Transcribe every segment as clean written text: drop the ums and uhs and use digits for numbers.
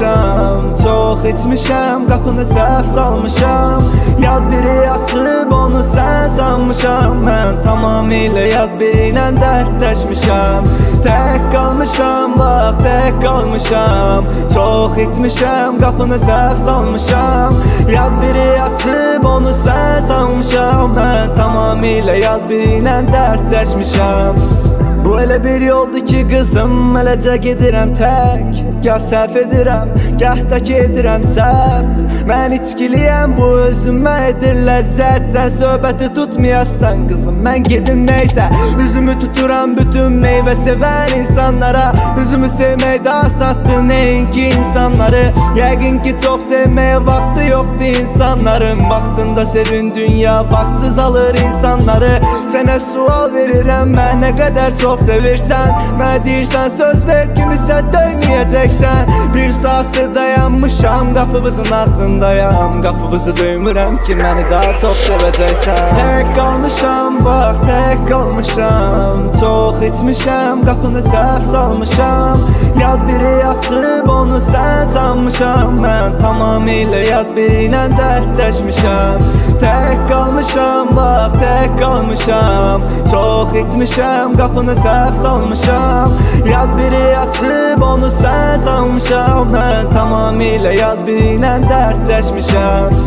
qalmışam, çox içmişəm, qapını səhv salmışam. Yad biri açıb onu sən sanmışam. Mən tamamilə yad biri ilə dərdləşmişəm. Tək qalmışam, bax tək qalmışam, çox içmişəm, qapını səhv salmışam. Yad biri açıb onu sən sanmışam. Mən tamamilə yad biri ilə dərdləşmişəm. Bu elə bir yoldur ki qızım, eləcə gedirəm tək. Gah səhv edirəm, gah da ki edirəm səhv. Mən içkiliyəm, bu özümə edir ləzzət. Sən söhbəti tutmayassan qızım, mən gedim neysə. Üzümü tuturam bütün meyvə sevən insanlara. Üzümü sevmək daha sattı neyinki insanları. Yəqin ki çox sevməyə vaxtı yoxdur insanların. Vaxtında sevin dünya, vaxtsız alır insanları. Sənə sual verirəm, mən nə qədər çox sevirsən. Mən deyirsən söz ver kimisə döyməyəcəksən. Bir saatdır dayanmışam, qapımızın ağzındayam. Qapımızı döymürəm ki məni daha çox sevəcəksən. Tək qalmışam, bax tək qalmışam, çox içmişəm, qapını səhv salmışam. Yad biri açıb onu sən sanmışam. Mən tamamilə yad biri ilə dərdləşmişəm. Tək qalmışam, bax tək qalmışam, çox içmişəm, qapını səhv salmışam. Yad biri açıb onu sən sanmışam. Mən tamamilə yad biri ilə dərdləşmişəm.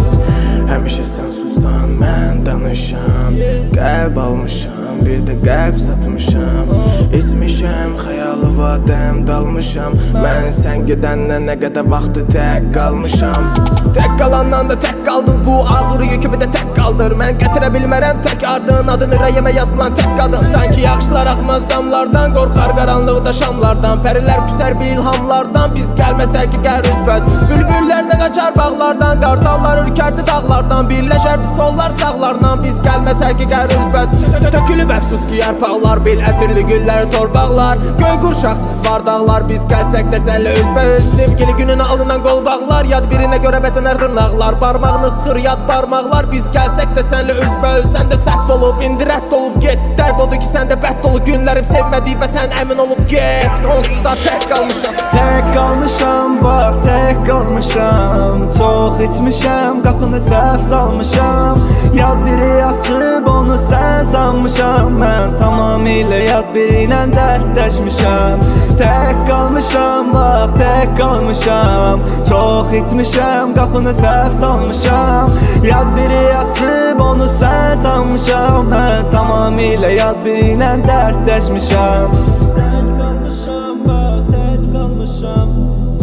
Həmişə sən susan, mən danışam. Qəlb almışam, bir də qəlb satmışam. İçmişəm, xəyalı vadəm dalmışam. Mən sən gedəndən nə qədər vaxtı tək qalmışam. Tək qalandan da tək qaldın, bu ağır yükü bir də tək qaldır. Mən gətirə bilmərəm tək ardın, adın ürəyimə yazılan tək qadın. Sanki yaxşılar axmaz damlardan, qorxar qaranlıqda şamlardan. Pərilər küsər bir ilhamlardan, biz gəlməsək ki qər üzbəz. Bülbüllər də qaçar bağlardan, qartallar ürkərdi dağlardan. Birləşərdi sollar sağlarla, biz gəlməsək ki qər üzbəz. Tökülüb əfsus ki yarpaqlar, bil ətirli güllər torbaqlar. Göy qurşaqsız bardaqlar, biz gəlsək də sənlə üzbəüz. Sevgili gününə alınan qol bağlar, yad birinə görə bəzənər dırnaqlar. Barmağını sıxır yad barmaqlar, biz gəlsək də sənlə üzbəüz. Sən də səhv olub, indi rədd olub get. Dərd odur ki səndə bətt dolu günlərim sevmədi və sən əmin olub get. Onsuz da tək qalmışam. Tək qalmışam, bax tək qalmışam, çox içmişəm, qapını səhv salmışam. Yad biri açıb onu sən sanmışam. Mən tamamilə yad biri ilə dərdləşmişəm. Tək qalmışam, bax tək qalmışam, çox içmişəm, qapını səhv salmışam. Yad biri açıb onu sən sanmışam. Mən tamamilə yad biri ilə dərdləşmişəm. Tək qalmışam, bax tək qalmışam,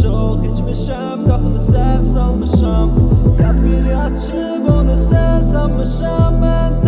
çox içmişəm, qapını səhv salmışam. Yad biri açıb onu sən sanmışam. Mən